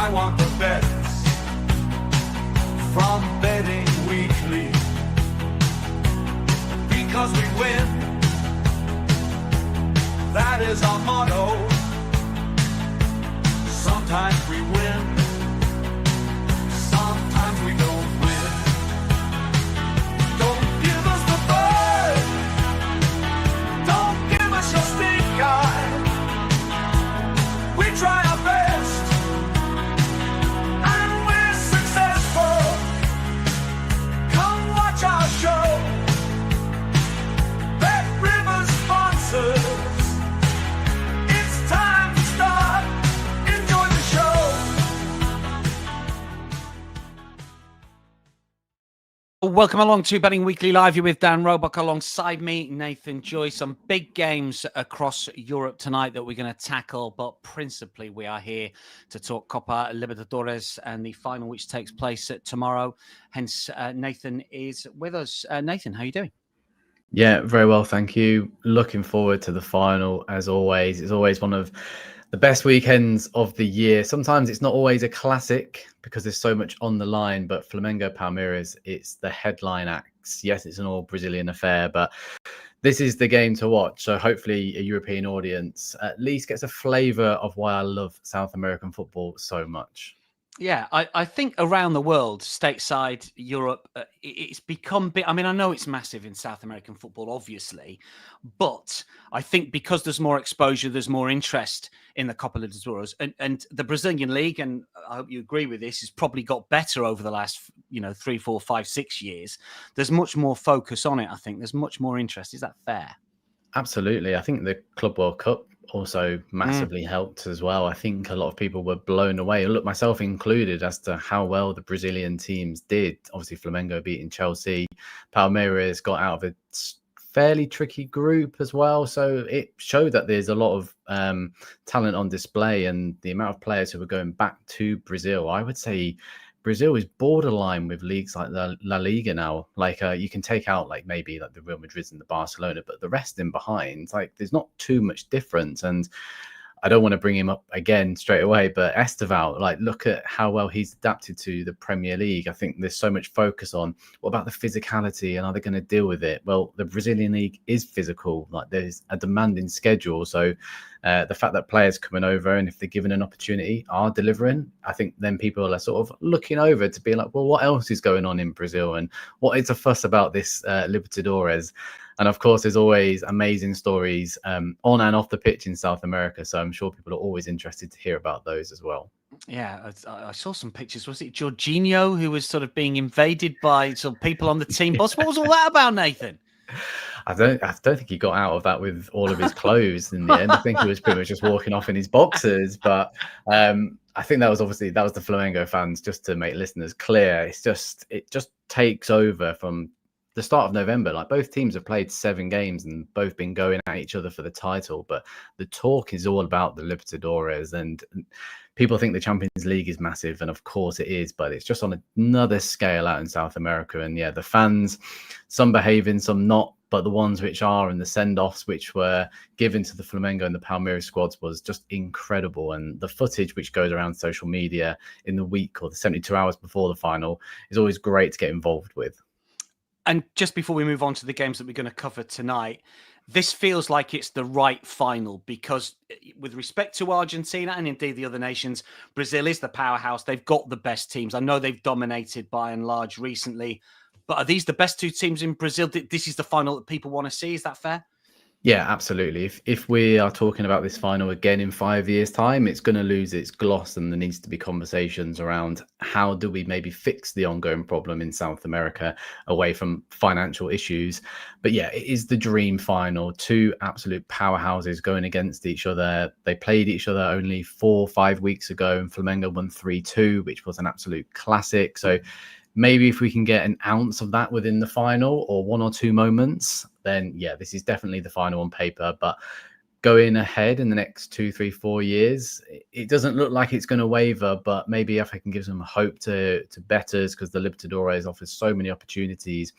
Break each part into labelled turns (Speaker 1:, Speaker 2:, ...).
Speaker 1: I want the bets from Betting Weekly, because we win. That is our motto. Sometimes we win, sometimes we don't win. Don't give us the bird, don't give us your stink eye. We try our best, and we're successful. Come watch our show. Bet River sponsors. It's time to start. Enjoy the show.
Speaker 2: Welcome along to Betting Weekly Live. You're with Dan Roebuck alongside me, Nathan Joyce. Some big games across Europe tonight that we're going to tackle, but principally we are here to talk Copa Libertadores and the final, which takes place tomorrow. Hence, Nathan is with us. Nathan, how are you doing?
Speaker 3: Yeah, very well, thank you. Looking forward to the final, as always. It's always one of the best weekends of the year. Sometimes it's not always a classic because there's so much on the line, but Flamengo Palmeiras, it's the headline acts. Yes, it's an all Brazilian affair, but this is the game to watch. So hopefully a European audience at least gets a flavour of why I love South American football so much.
Speaker 2: Yeah, I think around the world, stateside, Europe, it's become big. I mean, I know it's massive in South American football, obviously, but I think because there's more exposure, there's more interest in the Copa Libertadores, and the Brazilian league, and I hope you agree with this, has probably got better over the last, 3, 4, 5, 6 years. There's much more focus on it. I think there's much more interest. Is that fair?
Speaker 3: Absolutely. I think the Club World Cup also massively helped as well. I think a lot of people were blown away, look, myself included, as to how well the Brazilian teams did. Obviously, Flamengo beating Chelsea. Palmeiras got out of a fairly tricky group as well. So it showed that there's a lot of talent on display, and the amount of players who are going back to Brazil. I would say Brazil is borderline with leagues like the La Liga now. Like you can take out maybe the Real Madrids and the Barcelona, but the rest in behind, there's not too much difference. And I don't want to bring him up again straight away, but Esteval, look at how well he's adapted to the Premier League. I think there's so much focus on what about the physicality and are they going to deal with it? Well, the Brazilian league is physical. There's a demanding schedule. So the fact that players coming over, and if they're given an opportunity, are delivering, I think then people are sort of looking over to be like, well, what else is going on in Brazil? And what is a fuss about this Libertadores? And of course, there's always amazing stories on and off the pitch in South America. So I'm sure people are always interested to hear about those as well.
Speaker 2: Yeah, I saw some pictures. Was it Jorginho who was sort of being invaded by some people on the team bus? What was all that about, Nathan?
Speaker 3: I don't think he got out of that with all of his clothes in the end. I think he was pretty much just walking off in his boxers. But I think that was the Flamengo fans, just to make listeners clear. It just takes over from the start of November. Both teams have played 7 games and both been going at each other for the title, but the talk is all about the Libertadores, and people think the Champions League is massive, and of course it is, but it's just on another scale out in South America. And yeah, the fans, some behaving, some not, but the ones which are, and the send-offs which were given to the Flamengo and the Palmeiras squads was just incredible. And the footage which goes around social media in the week or the 72 hours before the final is always great to get involved with.
Speaker 2: And just before we move on to the games that we're going to cover tonight, this feels like it's the right final because with respect to Argentina and indeed the other nations, Brazil is the powerhouse. They've got the best teams. I know they've dominated by and large recently, but are these the best 2 teams in Brazil? This is the final that people want to see. Is that fair?
Speaker 3: Yeah, absolutely. If we are talking about this final again in 5 years' time, it's going to lose its gloss, and there needs to be conversations around how do we maybe fix the ongoing problem in South America away from financial issues. But yeah, it is the dream final. 2 absolute powerhouses going against each other. They played each other only 4 or 5 weeks ago, and Flamengo won 3-2, which was an absolute classic. So maybe if we can get an ounce of that within the final, or 1 or 2 moments, then yeah, this is definitely the final on paper. But going ahead in the next 2, 3, 4 years, it doesn't look like it's going to waver, but maybe if I can give some hope to bettors, because the Libertadores offers so many opportunities.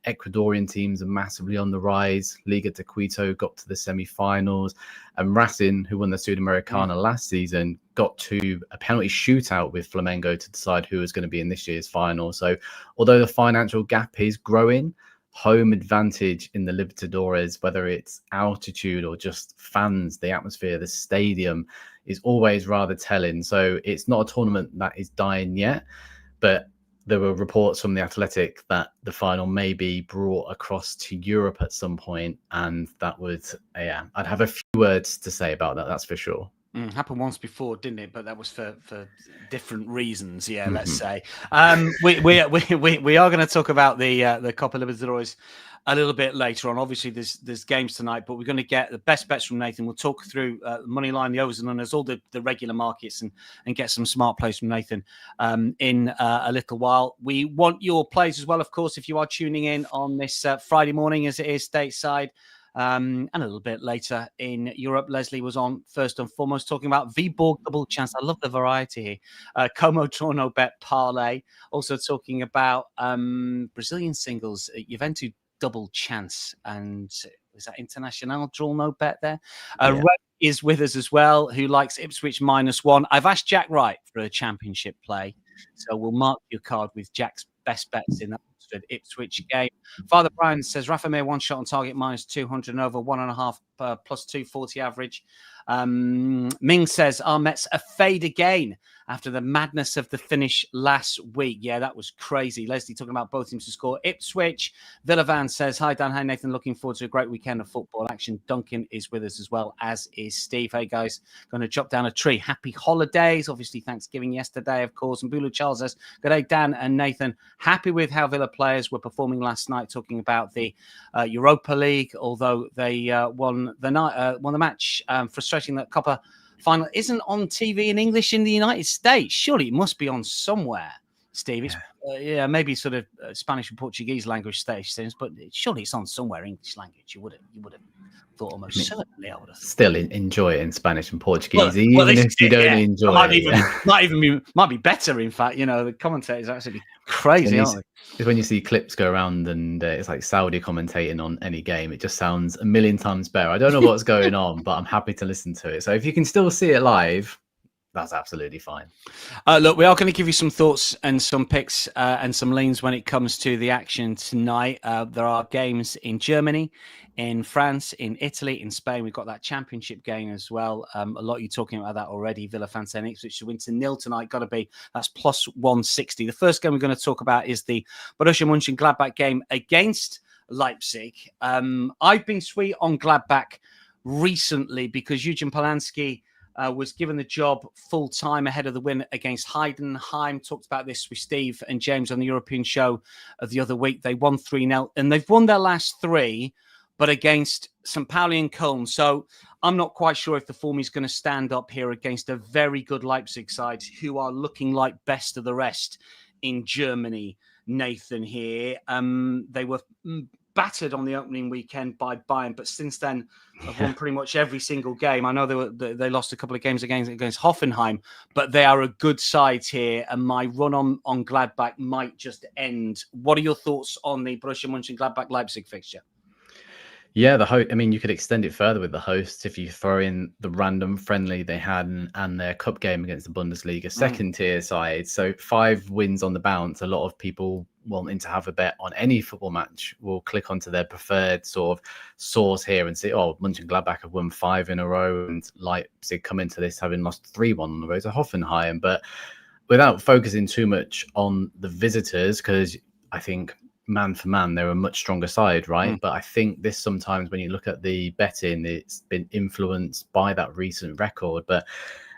Speaker 3: Ecuadorian teams are massively on the rise. Liga de Quito got to the semi-finals, and Racing, who won the Sudamericana last season, got to a penalty shootout with Flamengo to decide who was going to be in this year's final. So although the financial gap is growing, home advantage in the Libertadores, whether it's altitude or just fans, the atmosphere, the stadium, is always rather telling. So it's not a tournament that is dying yet, but there were reports from the Athletic that the final may be brought across to Europe at some point, and that would, I'd have a few words to say about that, that's for sure.
Speaker 2: Happened once before, didn't it? But that was for different reasons. Yeah,
Speaker 3: Mm-hmm.
Speaker 2: let's say. We are going to talk about the Copa Libertadores a little bit later on. Obviously, there's games tonight, but we're going to get the best bets from Nathan. We'll talk through the money line, the overs and unders, all the regular markets, and get some smart plays from Nathan in a little while. We want your plays as well, of course, if you are tuning in on this Friday morning, as it is stateside. And a little bit later in Europe, Leslie was on first and foremost talking about Viborg double chance. I love the variety here. Como draw no bet parlay. Also talking about Brazilian singles, Juventus double chance. And is that International draw no bet there? Red is with us as well, who likes Ipswich -1. I've asked Jack Wright for a championship play, so we'll mark your card with Jack's best bets in that Ipswich game. Father Brian says Rafa Mir one shot on target -200 and over 1.5 plus 240 average. Ming says our Metz a fade again after the madness of the finish last week. Yeah, that was crazy. Leslie talking about both teams to score. Ipswich. Villavan says, hi, Dan. Hi, Nathan. Looking forward to a great weekend of football action. Duncan is with us as well, as is Steve. Hey, guys. Going to chop down a tree. Happy holidays. Obviously, Thanksgiving yesterday, of course. And Bulu Charles says, good day, Dan and Nathan. Happy with how Villa players were performing last night, talking about the Europa League, although they won the match. Frustrating that Copa final isn't on TV in English in the United States. Surely it must be on somewhere, Steve. It's, maybe sort of Spanish and Portuguese language stations, but surely it's on somewhere English language. You would have thought almost certainly. I would have
Speaker 3: still enjoy it in Spanish and Portuguese, even if you don't enjoy it.
Speaker 2: Might be better. In fact, the commentators are actually crazy, aren't they?
Speaker 3: It's when you see clips go around and it's like Saudi commentating on any game. It just sounds a million times better. I don't know what's going on, but I'm happy to listen to it. So if you can still see it live, that's absolutely fine.
Speaker 2: Look, we are going to give you some thoughts and some picks and some leans when it comes to the action tonight. There are games in Germany, in France, in Italy, in Spain. We've got that championship game as well. A lot of you talking about that already. Villa fans saying Ipswich should win to 0 tonight. That's plus 160. The first game we're going to talk about is the Borussia Mönchengladbach game against Leipzig. I've been sweet on Gladbach recently because Eugene Polanski was given the job full time ahead of the win against Heidenheim. Talked about this with Steve and James on the European show of the other week. They won 3-0 and they've won their last 3, but against St. Pauli and Köln. So I'm not quite sure if the form is going to stand up here against a very good Leipzig side who are looking like best of the rest in Germany. Nathan here. They were battered on the opening weekend by Bayern, but since then have won pretty much every single game. I know they lost a couple of games against Hoffenheim, but they are a good side here, and my run on Gladbach might just end. What are your thoughts on the Borussia Mönchengladbach Leipzig fixture?
Speaker 3: Yeah, you could extend it further with the hosts if you throw in the random friendly they had and their cup game against the Bundesliga second tier side. So 5 wins on the bounce. A lot of people wanting to have a bet on any football match will click onto their preferred sort of source here and see, Mönchengladbach have won 5 in a row and Leipzig come into this having lost 3-1 on the road to Hoffenheim. But without focusing too much on the visitors, because I think man for man, they're a much stronger side, right? But I think this sometimes when you look at the betting, it's been influenced by that recent record. But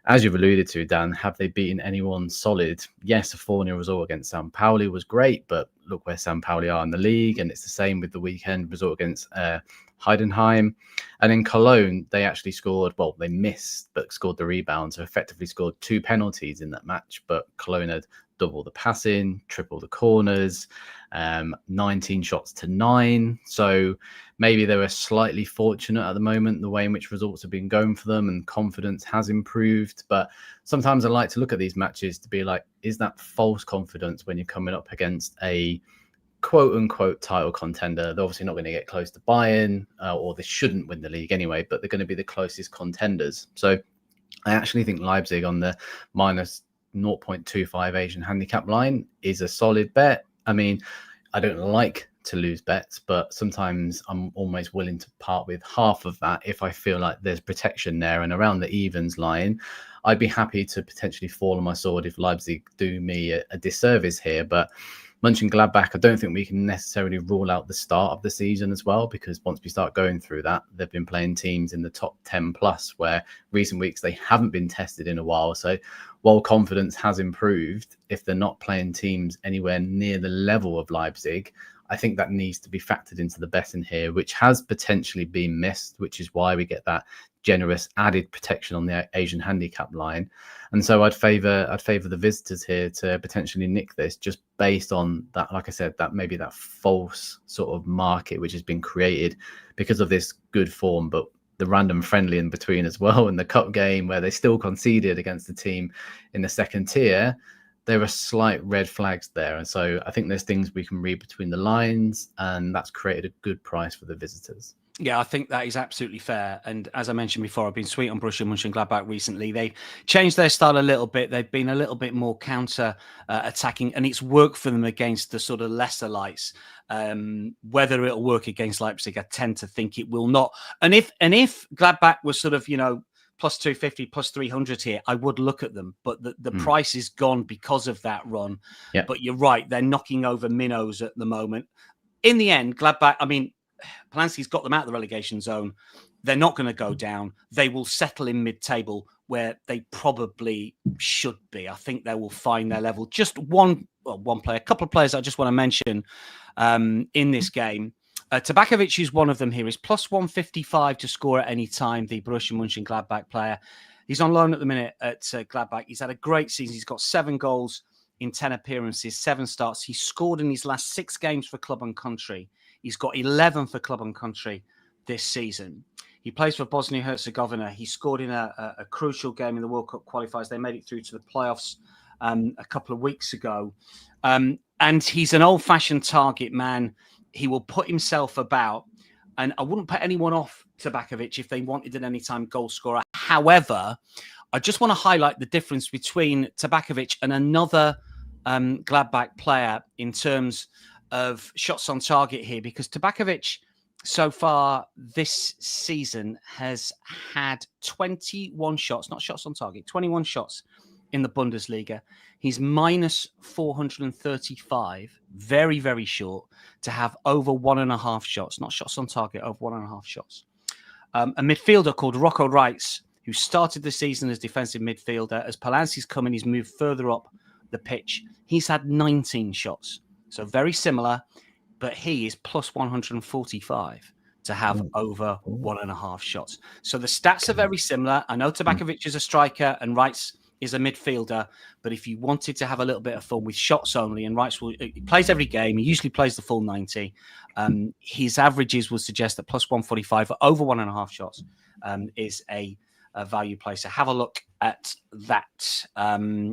Speaker 3: as you've alluded to, Dan, have they beaten anyone solid? Yes, a 4-0 result against St. Pauli was great, but look where San Pauli are in the league. And it's the same with the weekend result against Heidenheim. And in Cologne, they actually scored, well, they missed, but scored the rebound. So effectively scored 2 penalties in that match. But Cologne had double the passing, triple the corners, 19 shots to 9. So maybe they were slightly fortunate at the moment, the way in which results have been going for them and confidence has improved. But sometimes I like to look at these matches to be like, is that false confidence when you're coming up against a quote unquote title contender? They're obviously not going to get close to Bayern, or they shouldn't win the league anyway, but they're going to be the closest contenders. So I actually think Leipzig on the minus 0.25 Asian handicap line is a solid bet. I mean, I don't like to lose bets, but sometimes I'm almost willing to part with half of that if I feel like there's protection there. And around the evens line, I'd be happy to potentially fall on my sword if Leipzig do me a disservice here. But Mönchengladbach, I don't think we can necessarily rule out the start of the season as well, because once we start going through that, they've been playing teams in the top 10 plus, where recent weeks they haven't been tested in a while. So while confidence has improved, if they're not playing teams anywhere near the level of Leipzig, I think that needs to be factored into the betting here, which has potentially been missed, which is why we get that generous added protection on the Asian handicap line. And so I'd favor the visitors here to potentially nick this, just based on that, like I said, that maybe that false sort of market which has been created because of this good form, but the random friendly in between as well, in the cup game where they still conceded against the team in the second tier. There are slight red flags there. And so I think there's things we can read between the lines, and that's created a good price for the visitors.
Speaker 2: Yeah, I think that is absolutely fair. And as I mentioned before, I've been sweet on Borussia Mönchengladbach recently. They changed their style a little bit. They've been a little bit more counter attacking, and it's worked for them against the sort of lesser lights. Whether it'll work against Leipzig, I tend to think it will not. And if Gladbach was sort of, plus 250, plus 300 here, I would look at them. But the price is gone because of that run.
Speaker 3: Yeah.
Speaker 2: But you're right. They're knocking over minnows at the moment. In the end, Gladbach, I mean, Polanski's got them out of the relegation zone. They're not going to go down. They will settle in mid-table where they probably should be. I think they will find their level. Just one player, a couple of players I just want to mention in this game. Tabakovic is one of them here. He's plus 155 to score at any time, the Borussia Mönchengladbach player. He's on loan at the minute at Gladbach. He's had a great season. He's got 7 goals in 10 appearances, 7 starts. He's scored in his last 6 games for club and country. He's got 11 for club and country this season. He plays for Bosnia-Herzegovina. He scored in a crucial game in the World Cup qualifiers. They made it through to the playoffs a couple of weeks ago. And he's an old-fashioned target man. He will put himself about. And I wouldn't put anyone off Tabakovic if they wanted an anytime goal scorer. However, I just want to highlight the difference between Tabakovic and another Gladbach player in terms of shots on target here, because Tabakovic so far this season has had 21 shots, not shots on target, 21 shots in the Bundesliga. He's minus 435, very, very short to have over 1.5 shots, not shots on target, over 1.5 shots. A midfielder called Rocco Reitz, who started the season as defensive midfielder. As Polanski's come in, he's moved further up the pitch. He's had 19 shots. So very similar, but he is plus 145 to have over 1.5 shots. So the stats are very similar. I know Tabakovic is a striker and Reitz is a midfielder, but if you wanted to have a little bit of fun with shots only, and Reitz he plays every game, he usually plays the full 90. His averages would suggest that plus 145 for over 1.5 shots is a value play. So have a look at that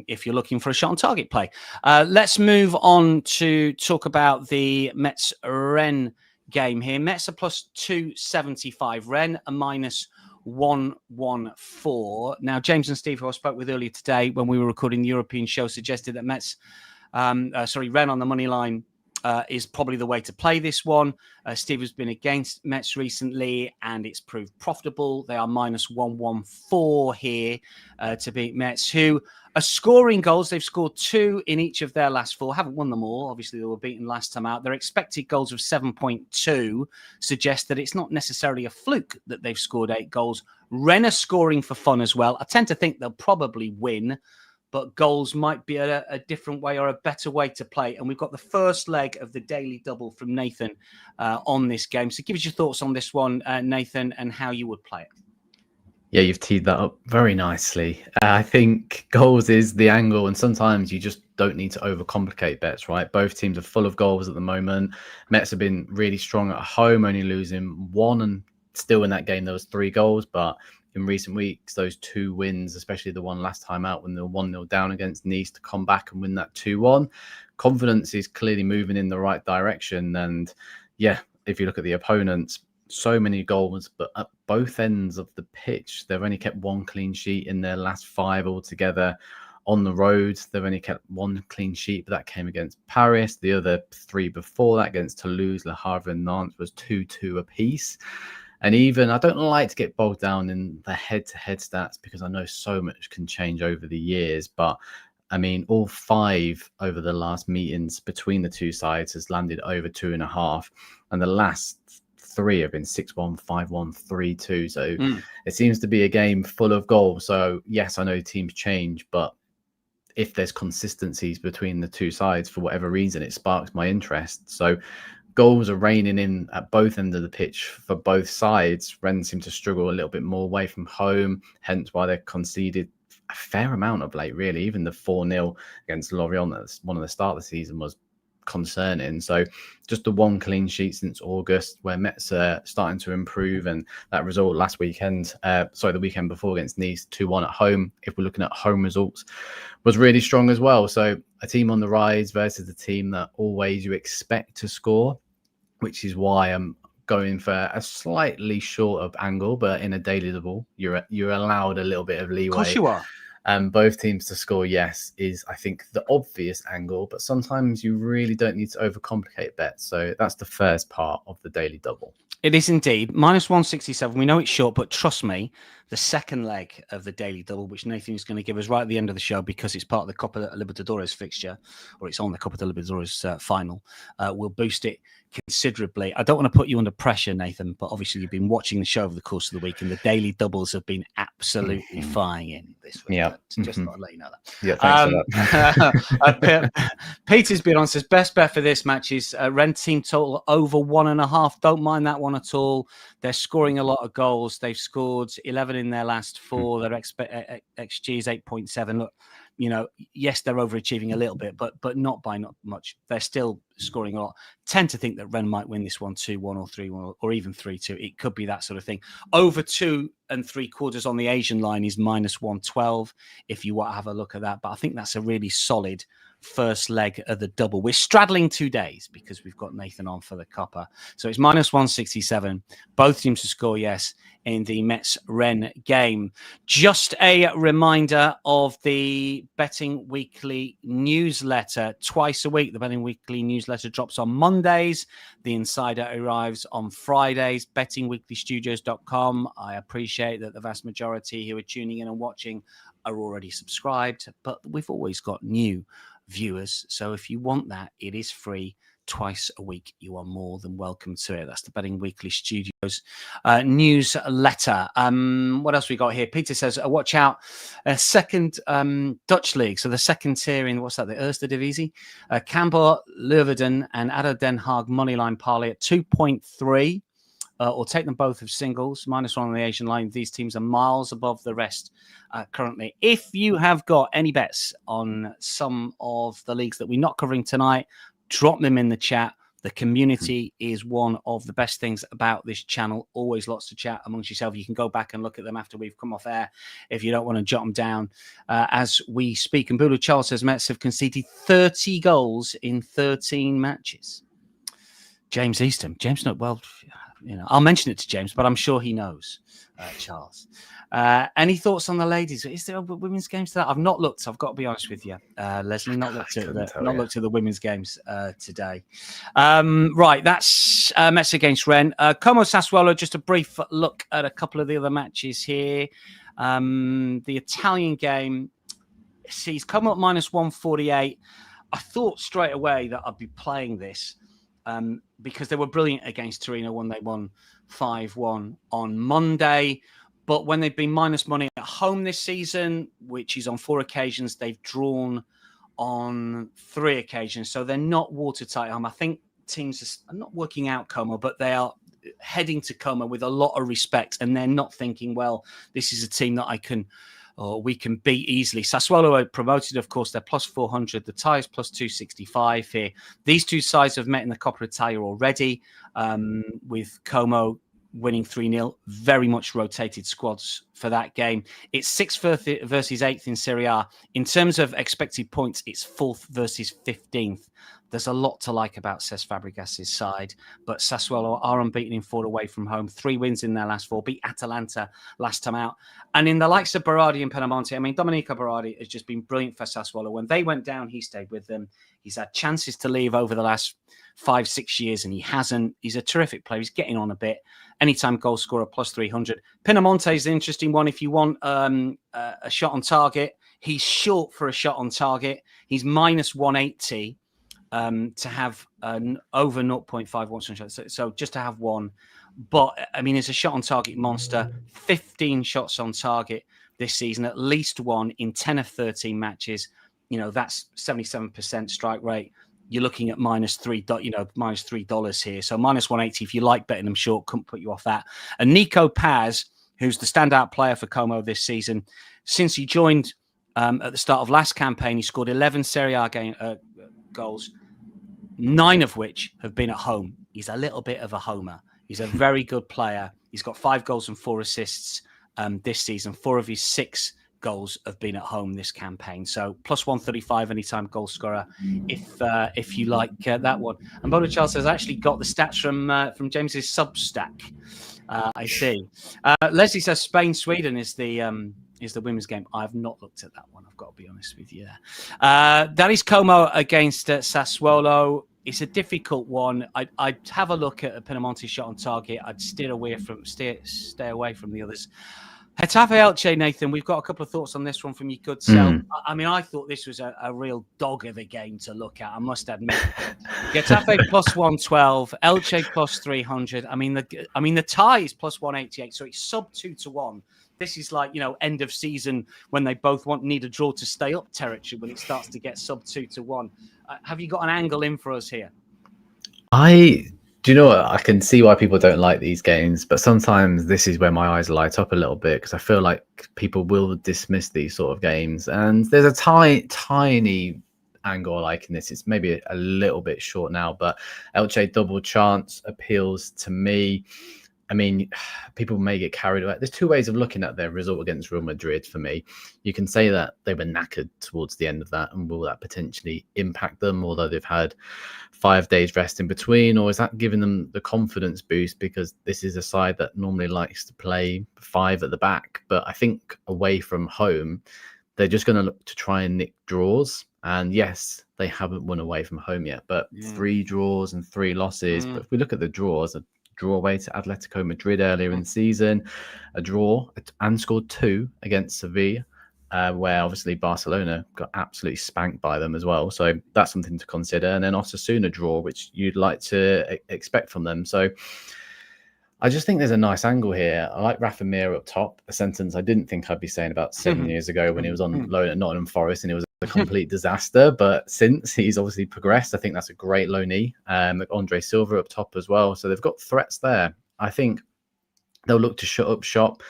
Speaker 2: if you're looking for a shot on target play. Let's move on to talk about the Metz Rennes game here. Metz are plus 275, Rennes a minus 114. Now, James and Steve, who I spoke with earlier today when we were recording the European show, suggested that Rennes on the money line is probably the way to play this one. Steve has been against Metz recently, and it's proved profitable. They are minus 114 here to beat Metz, who are scoring goals. They've scored 2 in each of their last 4. Haven't won them all. Obviously, they were beaten last time out. Their expected goals of 7.2 suggest that it's not necessarily a fluke that they've scored 8 goals. Rennes are scoring for fun as well. I tend to think they'll probably win, but goals might be a different way or a better way to play. And we've got the first leg of the daily double from Nathan on this game. So give us your thoughts on this one, Nathan, and how you would play it.
Speaker 3: Yeah, you've teed that up very nicely. I think goals is the angle, and sometimes you just don't need to overcomplicate bets, right? Both teams are full of goals at the moment. Metz have been really strong at home, only losing one, and still in that game there was 3 goals. But in recent weeks, those 2 wins, especially the one last time out when they were 1-0 down against Nice, to come back and win that 2-1, confidence is clearly moving in the right direction. And yeah, if you look at the opponents, so many goals, but at both ends of the pitch, they've only kept 1 clean sheet in their last 5 altogether. On the road, they've only kept 1 clean sheet, but that came against Paris. The other 3 before that, against Toulouse, Le Havre, and Nantes, was 2-2 apiece. And even, I don't like to get bogged down in the head-to-head stats because I know so much can change over the years, but I mean, all 5 over the last meetings between the 2 sides has landed over 2.5, and the last 3 have been 6-1, 5-1, 3-2. So it seems to be a game full of goals. So yes, I know teams change, but if there's consistencies between the 2 sides for whatever reason, it sparks my interest. So goals are raining in at both ends of the pitch for both sides. Rennes seem to struggle a little bit more away from home, hence why they've conceded a fair amount of late, really. Even the 4-0 against Lorient, that's one of the start of the season, was concerning. So just the 1 clean sheet since August, where Metz are starting to improve, and that result last weekend, the weekend before against Nice, 2-1 at home, if we're looking at home results, was really strong as well. So a team on the rise versus a team that always you expect to score, which is why I'm going for a slightly short of angle, but in a daily double, you're allowed a little bit of leeway.
Speaker 2: Of course you are.
Speaker 3: Both teams to score, yes, is, I think, the obvious angle, but sometimes you really don't need to overcomplicate bets. So that's the first part of the daily double.
Speaker 2: It is indeed. -167. We know it's short, but trust me, the second leg of the daily double, which Nathan is going to give us right at the end of the show because it's part of the Copa Libertadores fixture, or it's on the Copa Libertadores final, will boost it considerably. I don't want to put you under pressure, Nathan, but obviously you've been watching the show over the course of the week, and the daily doubles have been absolutely flying in this week.
Speaker 3: Yeah.
Speaker 2: Just thought I'd let you know that.
Speaker 3: Yeah, thanks for
Speaker 2: that. Peter's been on, says best bet for this match is Rennes team total over 1.5. Don't mind that one at all. They're scoring a lot of goals. They've scored 11 in their last 4. Their XG is 8.7. Look, you know, yes, they're overachieving a little bit, but not by not much. They're still scoring a lot. Tend to think that Rennes might win this one 2-1 or 3-1 or even 3-2. It could be that sort of thing. Over 2 3/4 on the Asian line is -112 if you want to have a look at that. But I think that's a really solid first leg of the double. We're straddling 2 days because we've got Nathan on for the Copa. So it's -167. Both teams to score, yes, in the Metz-Rennes game. Just a reminder of the Betting Weekly newsletter. Twice a week, the Betting Weekly newsletter drops on Mondays. The Insider arrives on Fridays. BettingWeeklyStudios.com. I appreciate that the vast majority who are tuning in and watching are already subscribed, but we've always got new viewers. So if you want that, it is free twice a week. You are more than welcome to it. That's the Betting Weekly Studios newsletter. What else we got here? Peter says, watch out. Second Dutch league. So the second tier in, what's that? The Eerste Divisie. Cambuur, Leeuwarden and ADO Den Haag moneyline parlay at 2.3. Or take them both as singles, -1 on the Asian line. These teams are miles above the rest currently. If you have got any bets on some of the leagues that we're not covering tonight, drop them in the chat. The community is one of the best things about this channel. Always lots to chat amongst yourself. You can go back and look at them after we've come off air if you don't want to jot them down as we speak. And Bulu Charles says Metz have conceded 30 goals in 13 matches. James Easton. James, well, you know, I'll mention it to James, but I'm sure he knows, Charles. Any thoughts on the ladies? Is there women's games to that? I've not looked. I've got to be honest with you, Leslie. Not looked at the women's games today. Right, that's Metz against Rennes. Como Sassuolo. Just a brief look at a couple of the other matches here. The Italian game sees Como at -148. I thought straight away that I'd be playing this. Because they were brilliant against Torino when they won 5-1 on Monday. But when they've been minus money at home this season, which is on 4 occasions. They've drawn on 3 occasions, so they're not watertight home. I think teams are not working out Como, but they are heading to Como with a lot of respect, and they're not thinking, well, this is a team that we can beat easily. Sassuolo are promoted, of course. They're plus 400. The tie is plus 265 here. These two sides have met in the Coppa Italia already, with Como winning 3-0. Very much rotated squads for that game. It's 6th versus 8th in Serie A. In terms of expected points, it's 4th versus 15th. There's a lot to like about Cesc Fabregas's side, but Sassuolo are unbeaten in 4 away from home. 3 wins in their last 4, beat Atalanta last time out. And in the likes of Berardi and Pinamonti, I mean, Domenico Berardi has just been brilliant for Sassuolo. When they went down, he stayed with them. He's had chances to leave over the last 5-6 years, and he hasn't. He's a terrific player. He's getting on a bit. Anytime goal scorer, plus 300. Pinamonti is an interesting one if you want a shot on target. He's short for a shot on target. He's minus 180. To have an over 0.51 shot, so just to have one. But I mean, it's a shot on target monster. 15 shots on target this season, at least one in 10 of 13 matches. You know, that's 77% strike rate. You're looking at minus $3 here. So minus 180 if you like betting them short, couldn't put you off that. And Nico Paz, who's the standout player for Como this season, since he joined at the start of last campaign, he scored 11 Serie A goals, 9 of which have been at home. He's a little bit of a homer. He's a very good player. He's got 5 goals and 4 assists this season. 4 of his 6 goals have been at home this campaign. So plus 135 anytime goal scorer, if you like that one. And Bodo Charles has actually got the stats from James's Substack. I see. Leslie says Spain-Sweden is the women's game. I've not looked at that one. I've got to be honest with you. That is Como against Sassuolo. It's a difficult one. I'd have a look at a Pinamonti shot on target. I'd stay away from the others. Getafe Elche, Nathan, we've got a couple of thoughts on this one from your good self. I mean, I thought this was a real dog of a game to look at, I must admit. Getafe plus 112, Elche plus 300. I mean, the tie is plus 188, so it's sub 2-1. This is like, end of season when they both need a draw to stay up territory when it starts to get sub 2-1. Have you got an angle in for us here?
Speaker 3: Do you know what? I can see why people don't like these games, but sometimes this is where my eyes light up a little bit because I feel like people will dismiss these sort of games. And there's a tiny angle I like in this. It's maybe a little bit short now, but Elche double chance appeals to me. I mean, people may get carried away. There's 2 ways of looking at their result against Real Madrid for me. You can say that they were knackered towards the end of that, and will that potentially impact them, although they've had 5 days rest in between? Or is that giving them the confidence boost because this is a side that normally likes to play 5 at the back? But I think away from home, they're just going to look to try and nick draws. And yes, they haven't won away from home yet, but 3 draws and 3 losses. But if we look at the draws, draw away to Atletico Madrid earlier in the season, a draw and scored 2 against Sevilla, where obviously Barcelona got absolutely spanked by them as well. So that's something to consider. And then Osasuna draw, which you'd like to expect from them. So I just think there's a nice angle here. I like Rafa Mir up top, a sentence I didn't think I'd be saying about 7 years ago when he was on loan at Nottingham Forest and it was a complete disaster. But since he's obviously progressed, I think that's a great loanee. Andre Silva up top as well. So they've got threats there. I think they'll look to shut up shop.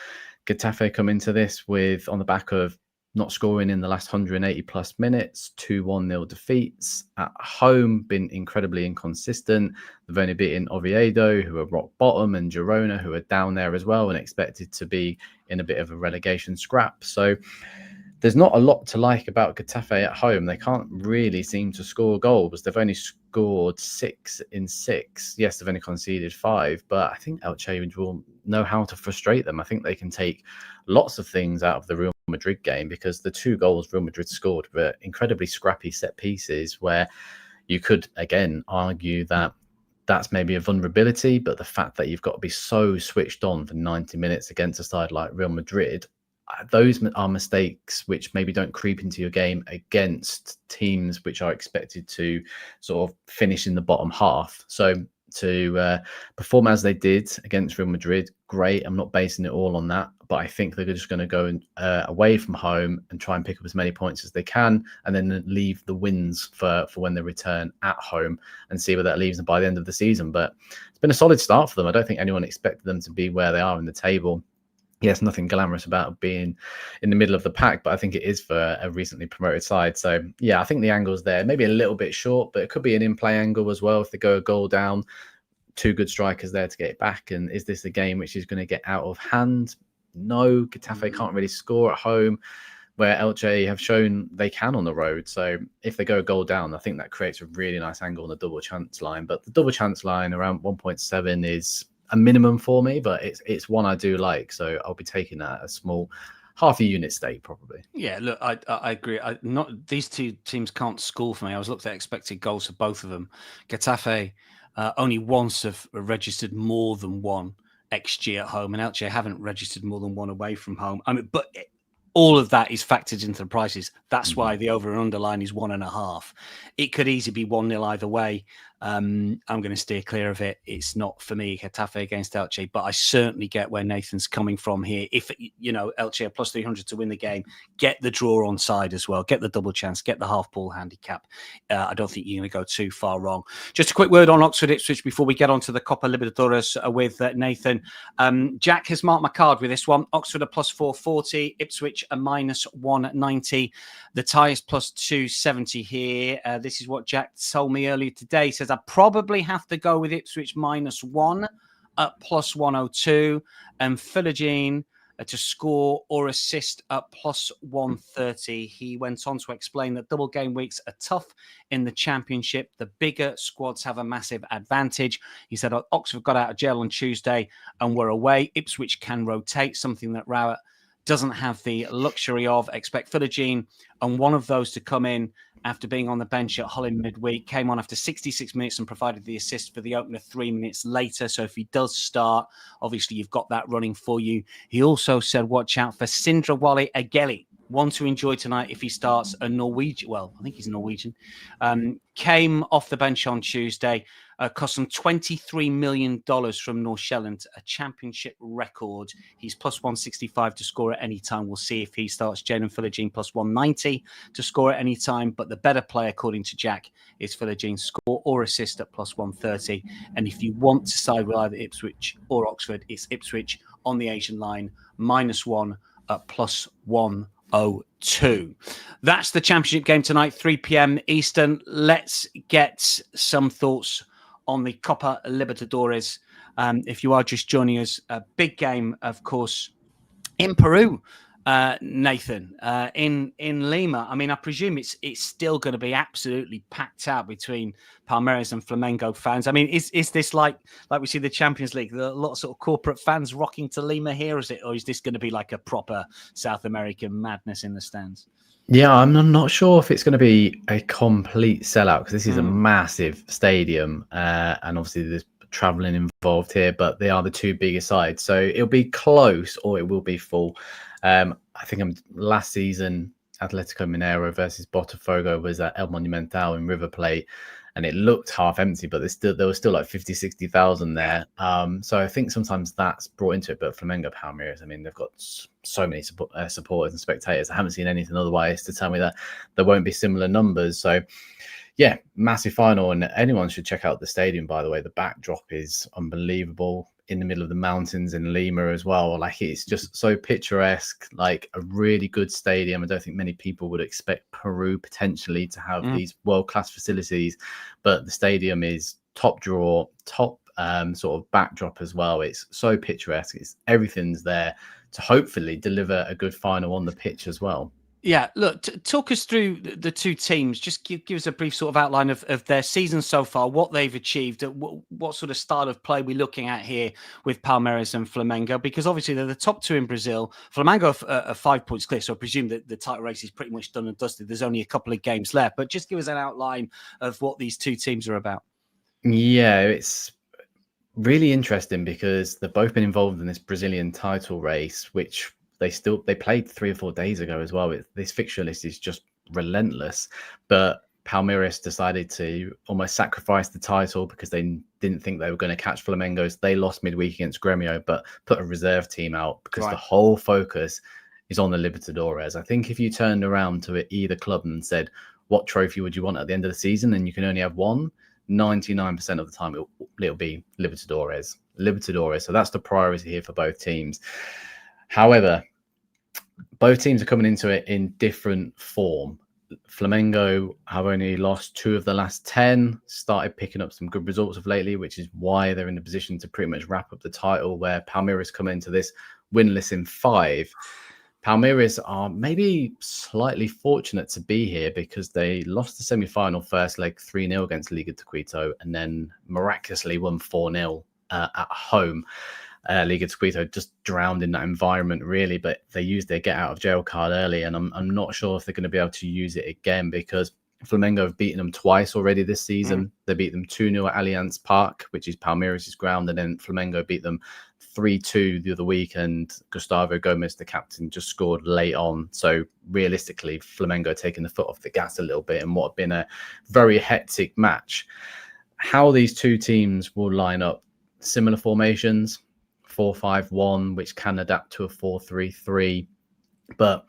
Speaker 3: Getafe come into this on the back of not scoring in the last 180 plus minutes, 2-1-0 defeats. At home, been incredibly inconsistent. They've only beaten Oviedo, who are rock bottom, and Girona, who are down there as well and expected to be in a bit of a relegation scrap. So there's not a lot to like about Getafe at home. They can't really seem to score goals. They've only scored 6 in 6. Yes, they've only conceded 5, but I think Elche will know how to frustrate them. I think they can take lots of things out of the Real Madrid game because the 2 goals Real Madrid scored were incredibly scrappy set pieces where you could, again, argue that that's maybe a vulnerability, but the fact that you've got to be so switched on for 90 minutes against a side like Real Madrid, those are mistakes which maybe don't creep into your game against teams which are expected to sort of finish in the bottom half. So to perform as they did against Real Madrid, great. I'm not basing it all on that, but I think they're just going to go away from home and try and pick up as many points as they can, and then leave the wins for when they return at home and see where that leaves them by the end of the season. But it's been a solid start for them. I don't think anyone expected them to be where they are in the table. Yes, nothing glamorous about being in the middle of the pack, but I think it is for a recently promoted side. So, yeah, I think the angle's there. Maybe a little bit short, but it could be an in-play angle as well if they go a goal down. Two good strikers there to get it back. And is this a game which is going to get out of hand? No, Getafe can't really score at home, where Elche have shown they can on the road. So if they go a goal down, I think that creates a really nice angle on the double chance line. But the double chance line around 1.7 is a minimum for me, but it's one I do like, so I'll be taking that at a small half a unit stake probably.
Speaker 2: Yeah, look, I agree. These two teams can't score for me. I was looked at expected goals for both of them. Getafe only once have registered more than one XG at home, and Elche haven't registered more than one away from home. I mean, but all of that is factored into the prices. That's why the over and under line is 1.5. It could easily be 1-0 either way. I'm going to steer clear of it. It's not for me, Getafe against Elche, but I certainly get where Nathan's coming from here. If, Elche are plus 300 to win the game, get the draw on side as well. Get the double chance, get the half ball handicap. I don't think you're going to go too far wrong. Just a quick word on Oxford Ipswich before we get on to the Copa Libertadores with Nathan. Jack has marked my card with this one. Oxford are plus 440, Ipswich a minus 190. The tie is plus 270 here. This is what Jack told me earlier today. He says, I probably have to go with Ipswich -1 at plus 102 and Philogene to score or assist at plus 130. He went on to explain that double game weeks are tough in the Championship. The bigger squads have a massive advantage. He said Oxford got out of jail on Tuesday and were away. Ipswich can rotate, something that Rowett doesn't have the luxury of. Expect Philogene and one of those to come in after being on the bench at Hull in midweek. Came on after 66 minutes and provided the assist for the opener 3 minutes later. So if he does start, obviously you've got that running for you. He also said watch out for Sindrawale Ageli. One to enjoy tonight if he starts. A Norwegian, well, I think he's Norwegian, came off the bench on Tuesday, cost them $23 million from Nordsjælland, a Championship record. He's plus 165 to score at any time. We'll see if he starts. Jadon Philogene plus 190 to score at any time. But the better play, according to Jack, is Philogene score or assist at plus 130. And if you want to side with either Ipswich or Oxford, it's Ipswich on the Asian line, -1 at plus 102. That's the Championship game tonight, 3 p.m. Eastern. Let's get some thoughts on the Copa Libertadores. If you are just joining us, a big game, of course, in Peru, Nathan, in Lima. I mean, I presume it's still going to be absolutely packed out between Palmeiras and Flamengo fans. I mean, is this like we see the Champions League, a lot of sort of corporate fans rocking to Lima here, or is this going to be like a proper South American madness in the stands?
Speaker 3: Yeah, I'm not sure if it's going to be a complete sellout because this is a massive stadium and obviously there's traveling involved here, but they are the two biggest sides. So it'll be close or it will be full. I think last season, Atletico Mineiro versus Botafogo was at El Monumental in River Plate and it looked half empty, but there was still like 50, 60,000 there. So I think sometimes that's brought into it. But Flamengo Palmeiras, I mean, they've got so many supporters and spectators. I haven't seen anything otherwise to tell me that there won't be similar numbers. So yeah, massive final. And anyone should check out the stadium, by the way. The backdrop is unbelievable in the middle of the mountains in Lima as well. Like it's just so picturesque, like a really good stadium. I don't think many people would expect Peru potentially to have these world-class facilities, but the stadium is top draw, top sort of backdrop as well. It's so picturesque. Everything's there to hopefully deliver a good final on the pitch as well.
Speaker 2: Yeah, look, talk us through the two teams. Just give us a brief sort of outline of their season so far, what they've achieved, what sort of style of play we're looking at here with Palmeiras and Flamengo, because obviously they're the top two in Brazil. Flamengo are 5 points clear, so I presume that the title race is pretty much done and dusted. There's only a couple of games left, but just give us an outline of what these two teams are about. Yeah,
Speaker 3: it's really interesting because they've both been involved in this Brazilian title race, which they played 3 or 4 days ago as well. This fixture list is just relentless, but Palmeiras decided to almost sacrifice the title because they didn't think they were going to catch Flamengo. So they lost midweek against Gremio, but put a reserve team out because the whole focus is on the Libertadores. I think if you turned around to either club and said, what trophy would you want at the end of the season? And you can only have one, 99% of the time it'll be Libertadores. So that's the priority here for both teams. However, both teams are coming into it in different form. Flamengo have only lost 2 of the last 10, started picking up some good results of lately, which is why they're in a position to pretty much wrap up the title, where Palmeiras come into this winless in 5. Palmeiras are maybe slightly fortunate to be here because they lost the semi-final first leg 3-0 against Ligue de Quito and then miraculously won 4-0 at home. Liga de Quito just drowned in that environment, really, but they used their get out of jail card early, and I'm not sure if they're going to be able to use it again because Flamengo have beaten them twice already this season. They beat them 2-0 at Allianz Park, which is Palmeiras' ground, and then Flamengo beat them 3-2 the other week, and Gustavo Gomes, the captain, just scored late on. So realistically, Flamengo taking the foot off the gas a little bit in what had been a very hectic match. How these two teams will line up, similar formations, 4-5-1, which can adapt to a 4-3-3. But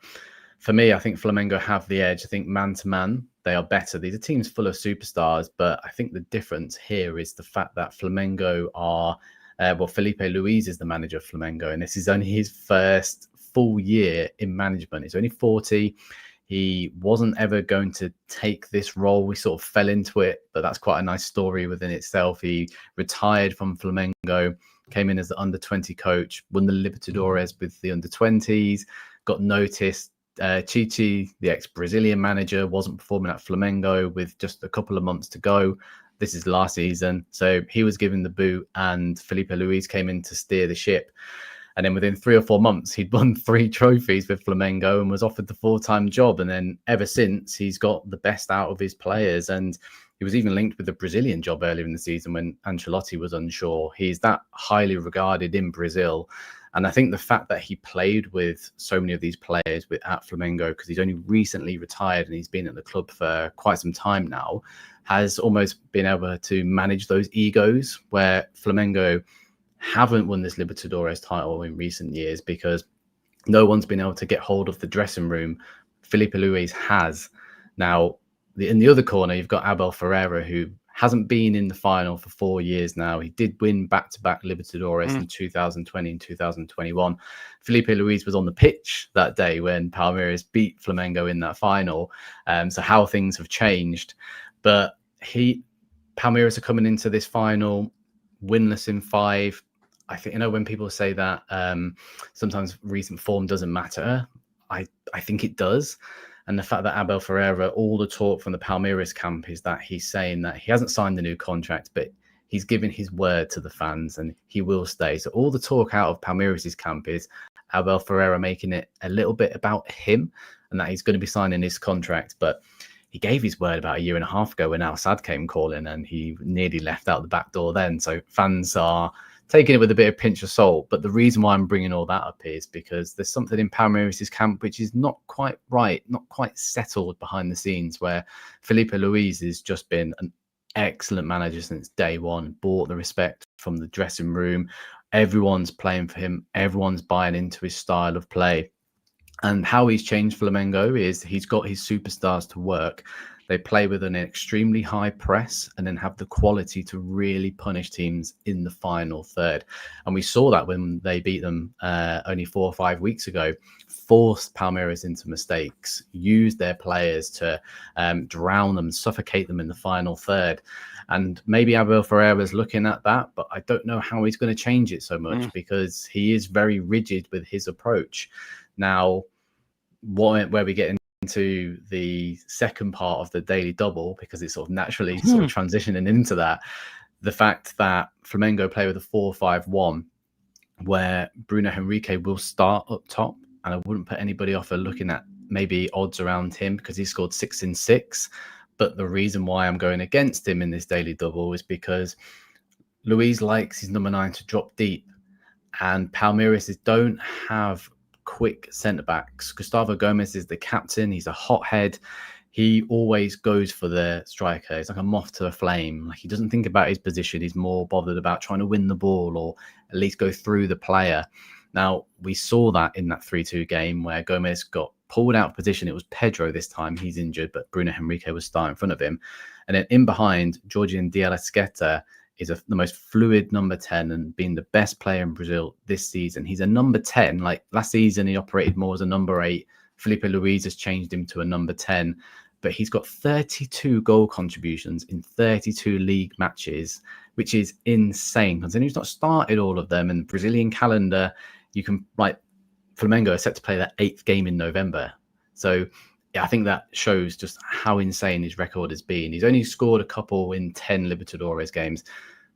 Speaker 3: for me, I think Flamengo have the edge. I think man-to-man, they are better. These are teams full of superstars, but I think the difference here is the fact that Flamengo are, Felipe Luis is the manager of Flamengo, and this is only his first full year in management. He's only 40. He wasn't ever going to take this role. We sort of fell into it, but that's quite a nice story within itself. He retired from Flamengo, came in as the under-20 coach, won the Libertadores with the under-20s, got noticed. Chichi, the ex-Brazilian manager, wasn't performing at Flamengo with just a couple of months to go. This is last season. So he was given the boot and Felipe Luis came in to steer the ship. And then within 3 or 4 months, he'd won 3 trophies with Flamengo and was offered the full-time job. And then ever since, he's got the best out of his players. And he was even linked with the Brazilian job earlier in the season when Ancelotti was unsure. He's that highly regarded in Brazil. And I think the fact that he played with so many of these players at Flamengo, because he's only recently retired and he's been at the club for quite some time now, has almost been able to manage those egos where Flamengo haven't won this Libertadores title in recent years because no one's been able to get hold of the dressing room. Felipe Luis has. Now, in the other corner, you've got Abel Ferreira, who hasn't been in the final for 4 years now. He did win back-to-back Libertadores in 2020 and 2021. Felipe Luis was on the pitch that day when Palmeiras beat Flamengo in that final. So how things have changed. But Palmeiras are coming into this final winless in 5. I think, when people say that sometimes recent form doesn't matter, I think it does. And the fact that Abel Ferreira, all the talk from the Palmeiras camp is that he's saying that he hasn't signed the new contract, but he's given his word to the fans and he will stay. So all the talk out of Palmeiras' camp is Abel Ferreira making it a little bit about him and that he's going to be signing his contract. But he gave his word about a year and a half ago when Al Sadd came calling and he nearly left out the back door then. So fans are taking it with a bit of pinch of salt. But the reason why I'm bringing all that up is because there's something in Palmeiras' camp which is not quite right, not quite settled behind the scenes, where Felipe Luis has just been an excellent manager since day one, bought the respect from the dressing room. Everyone's playing for him. Everyone's buying into his style of play. And how he's changed Flamengo is he's got his superstars to work. They play with an extremely high press and then have the quality to really punish teams in the final third. And we saw that when they beat them only 4 or 5 weeks ago, forced Palmeiras into mistakes, used their players to drown them, suffocate them in the final third. And maybe Abel Ferreira's looking at that, but I don't know how he's going to change it so much because he is very rigid with his approach. Now, where we get into the second part of the daily double, because it's sort of naturally sort of transitioning into that, the fact that Flamengo play with a 4-5-1 where Bruno Henrique will start up top, and I wouldn't put anybody off of looking at maybe odds around him because he scored 6 in 6. But the reason why I'm going against him in this daily double is because Luis likes his number 9 to drop deep, and Palmeiras don't have quick centre backs. Gustavo Gomes is the captain. He's a hothead. he always goes for the striker. It's like a moth to a flame. Like, he doesn't think about his position. He's more bothered about trying to win the ball or at least go through the player. Now, we saw that in that 3-2 game where Gomez got pulled out of position. It was Pedro this time. He's injured, but Bruno Henrique was starting in front of him. And then in behind, Georgian de Arrascaeta is the most fluid number 10 and being the best player in Brazil this season. He's a number 10. Like, last season, he operated more as a number 8. Felipe Luis has changed him to a number 10. But he's got 32 goal contributions in 32 league matches, which is insane. Considering he's not started all of them in the Brazilian calendar, you can, like, Flamengo are set to play their 8th game in November. So yeah, I think that shows just how insane his record has been. He's only scored a couple in 10 Libertadores games,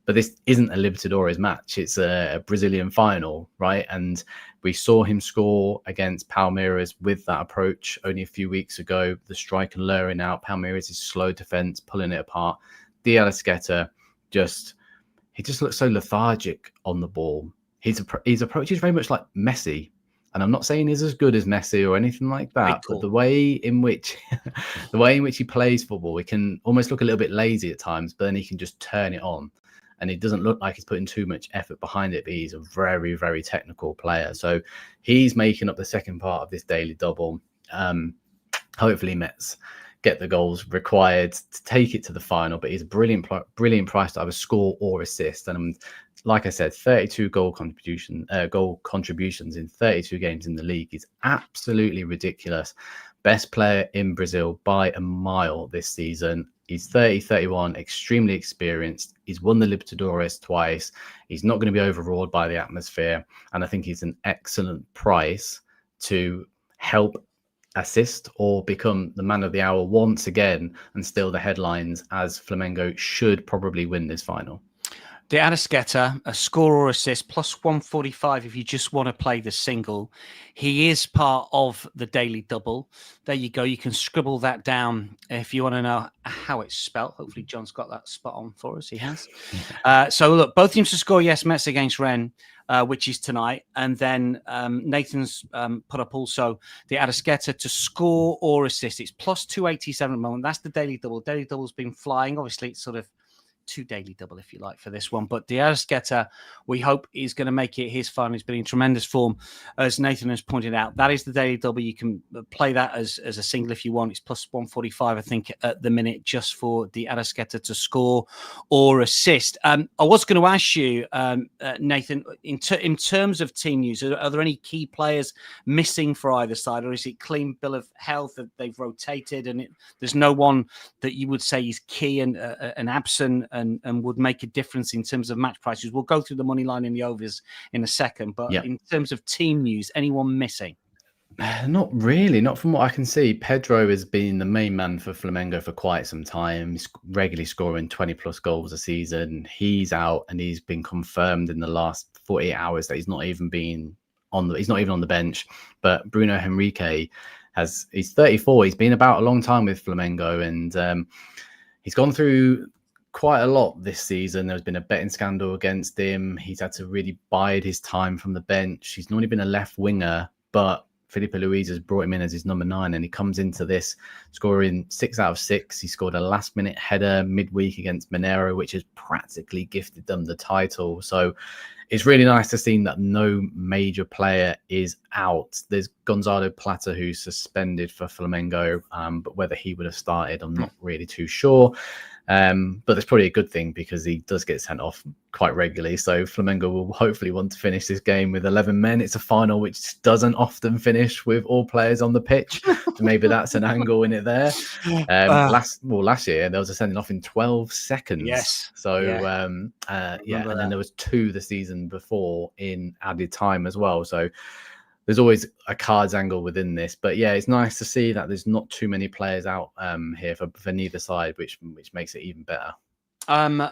Speaker 3: but this isn't a Libertadores match. It's a Brazilian final, right? And we saw him score against Palmeiras with that approach only a few weeks ago. The striker luring out Palmeiras' slow defense, pulling it apart. De Arrascaeta he just looks so lethargic on the ball. His approach is very much like Messi. And I'm not saying he's as good as Messi or anything like that, but the way in which he plays football, he can almost look a little bit lazy at times, but then he can just turn it on. And it doesn't look like he's putting too much effort behind it, but he's a very, very technical player. So he's making up the second part of this daily double. Hopefully Metz get the goals required to take it to the final, but he's a brilliant price to either score or assist. And like I said, 32 goal contributions in 32 games in the league is absolutely ridiculous. Best player in Brazil by a mile this season. He's 31, extremely experienced. He's won the Libertadores twice. He's not going to be overawed by the atmosphere. And I think he's an excellent price to help assist or become the man of the hour once again and steal the headlines, as Flamengo should probably win this final.
Speaker 2: De Arrascaeta, a score or assist, plus 145 if you just want to play the single. He is part of the daily double. There you go. You can scribble that down if you want to know how it's spelt. Hopefully John's got that spot on for us. He has. So look, both teams to score, yes, Metz against Rennes, which is tonight. And then Nathan's put up also the Arrascaeta to score or assist. It's plus 287 at the moment. That's the daily double. Daily double's been flying. Obviously, it's sort of two daily double, if you like, for this one. But de Arrascaeta, we hope, is going to make it his final. He's been in tremendous form, as Nathan has pointed out. That is the daily double. You can play that as a single if you want. It's plus 145, I think, at the minute, just for de Arrascaeta to score or assist. I was going to ask you, Nathan, in terms of team news, are there any key players missing for either side, or is it clean bill of health that they've rotated and there's no one that you would say is key and absent and would make a difference in terms of match prices? We'll go through the money line in the overs in a second, but in terms of team news, anyone missing?
Speaker 3: Not really, not from what I can see. Pedro has been the main man for Flamengo for quite some time. He's regularly scoring 20 plus goals a season. He's out, and he's been confirmed in the last 48 hours that he's not even on the bench. But Bruno Henrique he's 34. He's been about a long time with Flamengo, and he's gone through quite a lot this season. There's been a betting scandal against him. He's had to really bide his time from the bench. He's normally been a left winger, but Felipe Luis has brought him in as his number 9, and he comes into this scoring 6 out of 6. He scored a last-minute header midweek against Mineiro, which has practically gifted them the title. So it's really nice to see that no major player is out. There's Gonzalo Plata, who's suspended for Flamengo, but whether he would have started, I'm not really too sure. But that's probably a good thing because he does get sent off quite regularly. So Flamengo will hopefully want to finish this game with 11 men. It's a final which doesn't often finish with all players on the pitch. So maybe that's an angle in it there. Last year there was a sending off in 12 seconds.
Speaker 2: Yes.
Speaker 3: So and then there was 2 the season before in added time as well. So there's always a cards angle within this, but yeah, it's nice to see that there's not too many players out here for neither side, which makes it even better.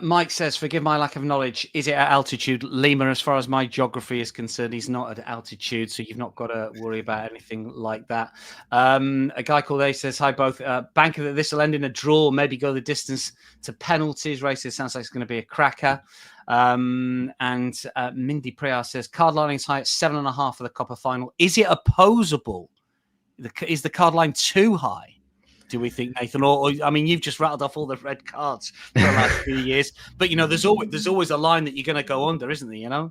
Speaker 2: Mike says, forgive my lack of knowledge, is it at altitude? Lima, as far as my geography is concerned, he's not at altitude, so you've not got to worry about anything like that. A guy called A says, hi both. Banker that this will end in a draw, maybe go the distance to penalties. Ray says, sounds like it's going to be a cracker. And Mindy Priya says, card line is high at 7.5 for the Copa final. Is it opposable? Is the card line too high do we think, Nathan? Or I mean, you've just rattled off all the red cards for the last few years, but there's always a line that you're going to go under, isn't there?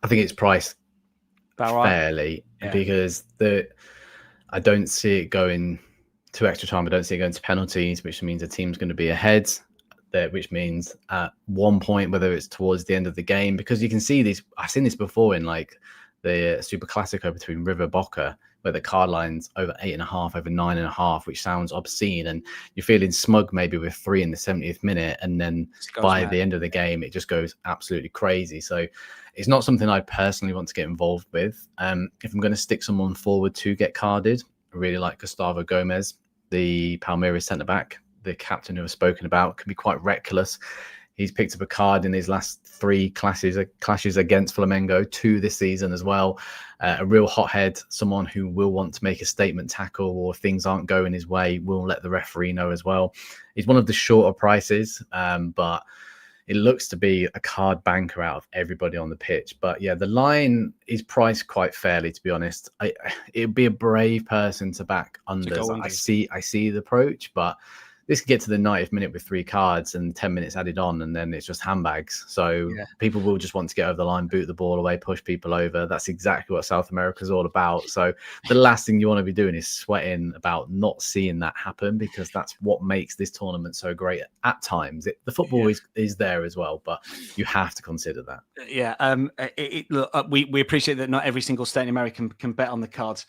Speaker 3: I think it's priced
Speaker 2: Right?
Speaker 3: fairly because I don't see it going to extra time. I don't see it going to penalties, which means the team's going to be ahead. Which means at one point, whether it's towards the end of the game, because you can see these. I've seen this before in like the Super Classico between River Boca, where the card line's over 8.5, over 9.5, which sounds obscene, and you're feeling smug maybe with 3 in the 70th minute, and then by the end of the game, it just goes absolutely crazy. So it's not something I personally want to get involved with. If I'm going to stick someone forward to get carded, I really like Gustavo Gomez, the Palmeiras centre back. The captain who I've spoken about can be quite reckless. He's picked up a card in his last 3 clashes against Flamengo, 2 this season as well. A real hothead, someone who will want to make a statement tackle, or if things aren't going his way, will let the referee know as well. He's one of the shorter prices, but it looks to be a card banker out of everybody on the pitch. But yeah, the line is priced quite fairly, to be honest. It'd be a brave person to back unders. I see the approach, but this could get to the 90th minute with 3 cards and 10 minutes added on, and then it's just handbags. So people will just want to get over the line, boot the ball away, push people over. That's exactly what South America is all about. So the last thing you want to be doing is sweating about not seeing that happen, because that's what makes this tournament so great at times. The football is there as well, but you have to consider that.
Speaker 2: Yeah. Look, we appreciate that not every single state in America can bet on the cards.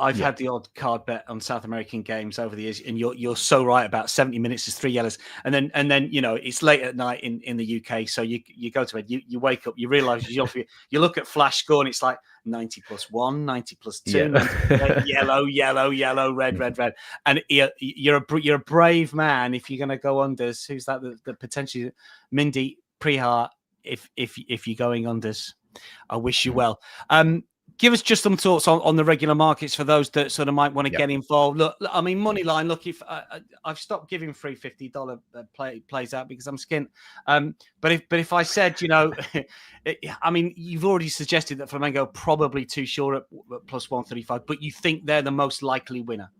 Speaker 2: I've had the odd card bet on South American games over the years, and you're so right about 70 minutes is 3 yellows, and then it's late at night in the UK, so you go to bed, you wake up, you realise you look at flash score, and it's like 90 plus 1, 90 plus 2, yellow, red, and you're a brave man if you're going to go unders. Who's that? The potentially Mindy Prihar. If you're going unders, I wish you well. Give us just some thoughts on the regular markets for those that sort of might want to get involved. Look, I mean, money line. Look, if I've stopped giving free $50 plays out because I'm skint. But if I said, I mean, you've already suggested that Flamengo probably too sure at plus 135, but you think they're the most likely winner.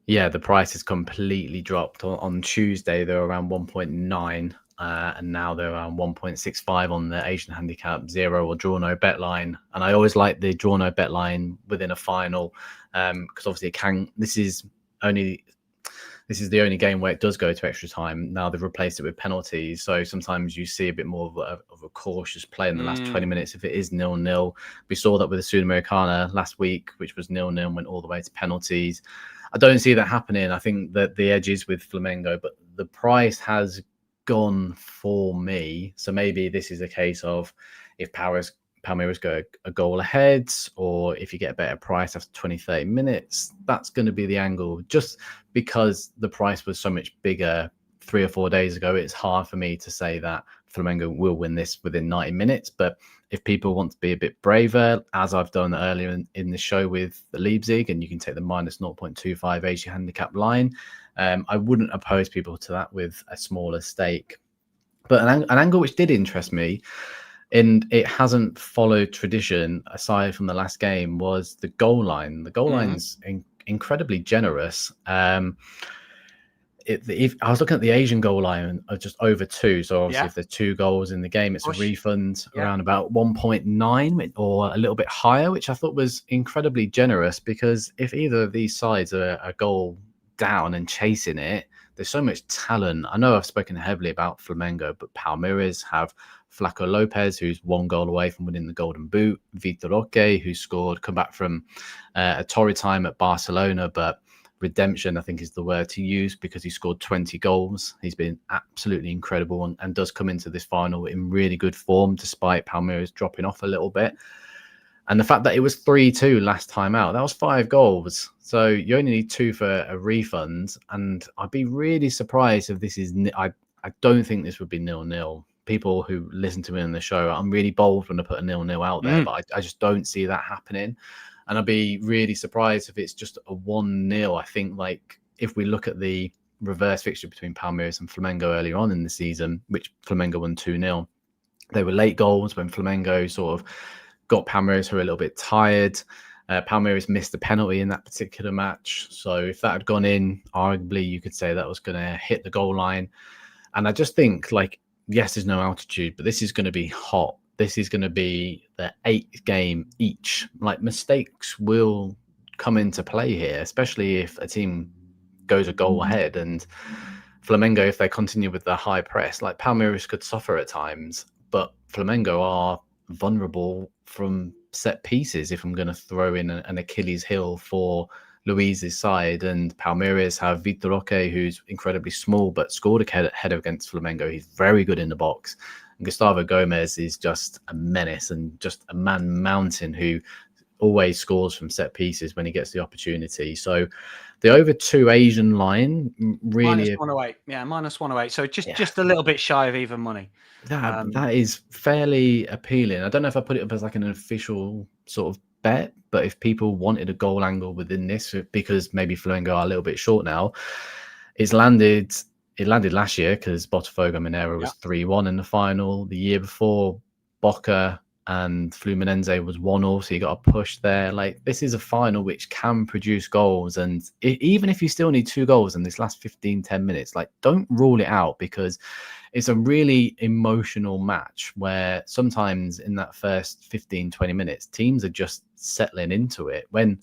Speaker 3: Yeah, the price has completely dropped. On Tuesday, they were around 1.9. And now they're around 1.65 on the Asian handicap 0 or draw no bet line. And I always like the draw no bet line within a final, because obviously this is the only game where it does go to extra time. Now they've replaced it with penalties, so sometimes you see a bit more of a cautious play in the last 20 minutes if it is 0-0. We saw that with the Sudamericana last week, which was 0-0 and went all the way to penalties. I don't see that happening. I think that the edge is with Flamengo, but the price has gone for me. So maybe this is a case of if Palmeiras go a goal ahead, or if you get a better price after 20-30 minutes, that's going to be the angle. Just because the price was so much bigger 3 or 4 days ago, it's hard for me to say that Flamengo will win this within 90 minutes. But if people want to be a bit braver, as I've done earlier in the show with the Leipzig, and you can take the minus 0.25 Asia handicap line, I wouldn't oppose people to that with a smaller stake. But an angle which did interest me, and it hasn't followed tradition aside from the last game, was the goal line. The goal line's incredibly generous. If I was looking at the Asian goal line of just over 2, so obviously if there's 2 goals in the game, it's a refund around about 1.9 or a little bit higher, which I thought was incredibly generous, because if either of these sides are a goal down and chasing it, there's so much talent. I know I've spoken heavily about Flamengo, but Palmeiras have Flaco Lopez, who's 1 goal away from winning the Golden Boot, Vitor Roque, who come back from a torrid time at Barcelona, but redemption, I think, is the word to use, because he scored 20 goals. He's been absolutely incredible and does come into this final in really good form, despite Palmeiras dropping off a little bit. And the fact that it was 3-2 last time out, that was 5 goals. So you only need 2 for a refund. And I'd be really surprised if this is... I don't think this would be 0-0. People who listen to me on the show, I'm really bold when I put a 0-0 out there, but I just don't see that happening. And I'd be really surprised if it's just a 1-0. I think, like, if we look at the reverse fixture between Palmeiras and Flamengo earlier on in the season, which Flamengo won 2-0, they were late goals when Flamengo sort of got Palmeiras who were a little bit tired. Palmeiras missed a penalty in that particular match. So if that had gone in, arguably you could say that was going to hit the goal line. And I just think, like, yes, there's no altitude, but this is going to be hot. This is going to be the 8th game each. Like, mistakes will come into play here, especially if a team goes a goal ahead. And Flamengo, if they continue with their high press, like, Palmeiras could suffer at times, but Flamengo are vulnerable from set pieces, if I'm going to throw in an Achilles heel for Luiz's side. And Palmeiras have Vitor Roque, who's incredibly small but scored a header against Flamengo. He's very good in the box. And Gustavo Gomez is just a menace and just a man mountain who always scores from set pieces when he gets the opportunity. So the over 2 Asian line really
Speaker 2: -108. Yeah, -108. So just a little bit shy of even money.
Speaker 3: That is fairly appealing. I don't know if I put it up as like an official sort of bet, but if people wanted a goal angle within this, because maybe Flamengo are a little bit short now, it landed last year because Botafogo Mineiro was 3-1 in the final. The year before, Boca and Fluminense was 1-1, so you got a push there. Like, this is a final which can produce goals, and even if you still need 2 goals in this last 15-10 minutes, like, don't rule it out, because it's a really emotional match where sometimes in that first 15-20 minutes teams are just settling into it. When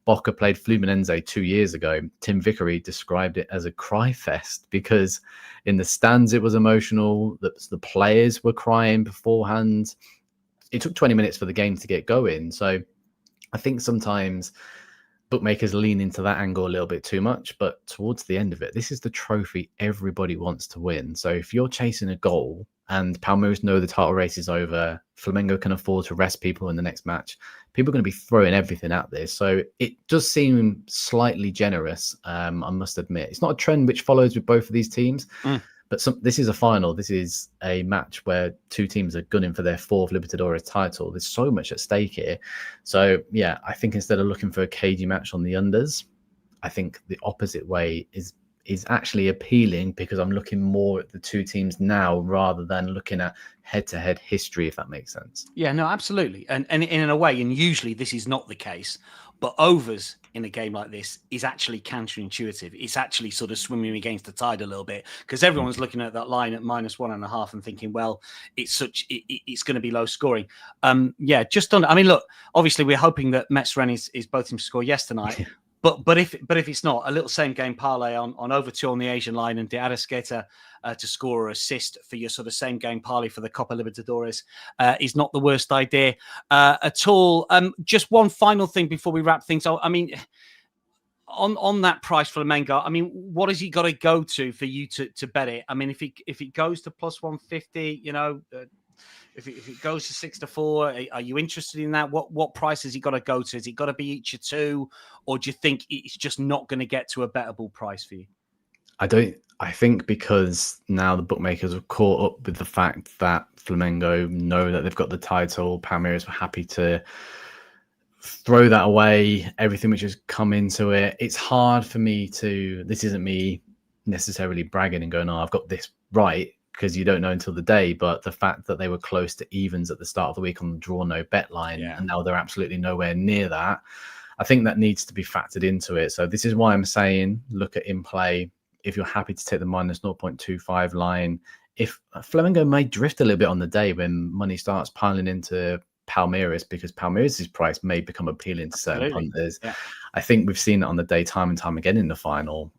Speaker 3: Boca played Fluminense 2 years ago, Tim Vickery described it as a cry fest, because in the stands it was emotional, the players were crying beforehand. It took 20 minutes for the game to get going. So I think sometimes bookmakers lean into that angle a little bit too much, but towards the end of it, this is the trophy everybody wants to win. So if you're chasing a goal and Palmeiras know the title race is over, Flamengo can afford to rest people in the next match, people are going to be throwing everything at this. So it does seem slightly generous, I must admit. It's not a trend which follows with both of these teams. But this is a final. This is a match where 2 teams are gunning for their 4th Libertadores title. There's so much at stake here. So, yeah, I think instead of looking for a cagey match on the unders, I think the opposite way is actually appealing, because I'm looking more at the 2 teams now rather than looking at head-to-head history, if that makes sense.
Speaker 2: Yeah, no, absolutely. And in a way, and usually this is not the case, but overs in a game like this is actually counterintuitive. It's actually sort of swimming against the tide a little bit, because everyone's looking at that line at -1.5 and thinking, well, it's going to be low scoring. I mean, look, obviously we're hoping that Metz Rennes is both teams to score yes tonight. But if it's not, a little same game parlay on over 2 on the Asian line and De Arrascaeta to score or assist for your sort of same game parlay for the Copa Libertadores is not the worst idea at all. Just one final thing before we wrap things up. I mean, on that price for Flamengo, I mean, what has he got to go to for you to bet it? I mean, if it goes to +150, you know. If it goes to 6-4, are you interested in that? What price has he got to go to? Has it got to be each of 2, or do you think it's just not going to get to a bettable price for you?
Speaker 3: I think because now the bookmakers have caught up with the fact that Flamengo know that they've got the title, Palmeiras were happy to throw that away, everything which has come into it. It's hard for me this isn't me necessarily bragging and going, oh, I've got this right, because you don't know until the day. But the fact that they were close to evens at the start of the week on the draw no bet line, and now they're absolutely nowhere near that, I think that needs to be factored into it. So this is why I'm saying look at in play. If you're happy to take the -0.25 line, if Flamengo may drift a little bit on the day when money starts piling into Palmeiras, because Palmeiras' price may become appealing to certain punters. I think we've seen it on the day time and time again in the final.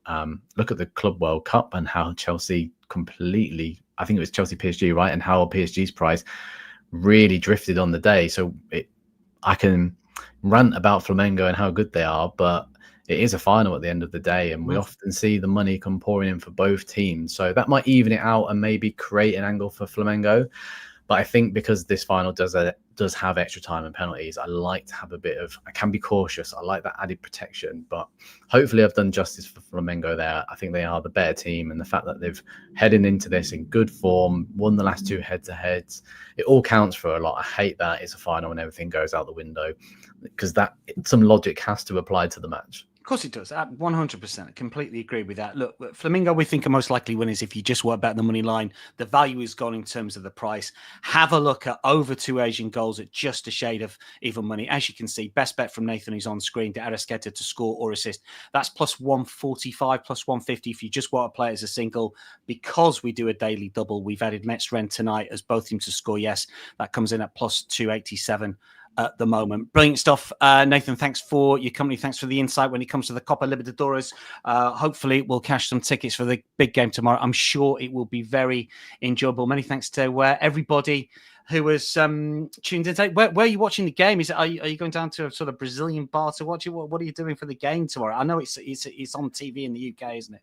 Speaker 3: Look at the Club World Cup and how Chelsea completely, I think it was Chelsea PSG, right? And how PSG's price really drifted on the day. So I can rant about Flamengo and how good they are, but it is a final at the end of the day, and we often see the money come pouring in for both teams. So that might even it out and maybe create an angle for Flamengo. But I think because this final does have extra time and penalties, I like to have I can be cautious. I like that added protection, but hopefully I've done justice for Flamengo there. I think they are the better team, and the fact that they've heading into this in good form, won the last 2 head-to-heads, it all counts for a lot. I hate that it's a final and everything goes out the window, because some logic has to apply to the match.
Speaker 2: Of course it does. 100%. I completely agree with that. Look, Flamingo, we think are most likely winners if you just work back the money line. The value is gone in terms of the price. Have a look at over 2 Asian goals at just a shade of even money. As you can see, best bet from Nathan who's on screen, De Arrascaeta to score or assist. That's plus 145, plus 150 if you just want to play it as a single. Because we do a daily double, we've added Metz Rennes tonight as both teams to score. Yes, that comes in at plus 287. At the moment. Brilliant stuff. Nathan, thanks for your company. Thanks for the insight when it comes to the Copa Libertadores. Hopefully we'll cash some tickets for the big game tomorrow. I'm sure it will be very enjoyable. Many thanks to everybody who was tuned in today. Where are you watching the game? Are you going down to a sort of Brazilian bar to watch it? What are you doing for the game tomorrow? I know it's on TV in the UK, isn't it?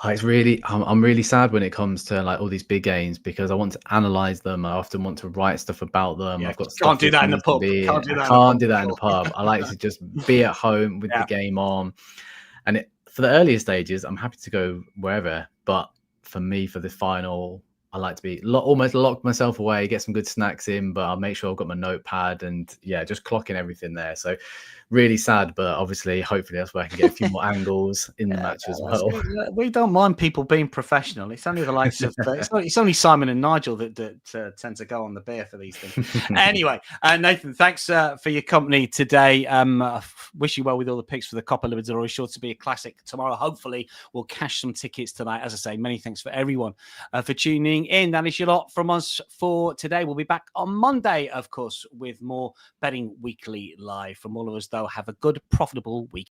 Speaker 3: It's really, I'm really sad when it comes to like all these big games because I want to analyze them. I often want to write stuff about them.
Speaker 2: Yeah,
Speaker 3: I've got
Speaker 2: can't do that in the pub.
Speaker 3: Can't do that in the pub. I like to just be at home with the game on. And for the earlier stages, I'm happy to go wherever. But for me, for the final, I like to be almost lock myself away, get some good snacks in, but I'll make sure I've got my notepad and just clocking everything there. So really sad, but obviously, hopefully that's where I can get a few more angles in the match as well.
Speaker 2: We don't mind people being professional. It's only the likes of it's only Simon and Nigel that tend to go on the beer for these things. Anyway, Nathan, thanks for your company today. Wish you well with all the picks for the Copa Libertadores. Sure to be a classic tomorrow. Hopefully, we'll cash some tickets tonight. As I say, many thanks for everyone for tuning in. That is your lot from us for today. We'll be back on Monday, of course, with more Betting Weekly Live. From all of us, though, have a good, profitable week.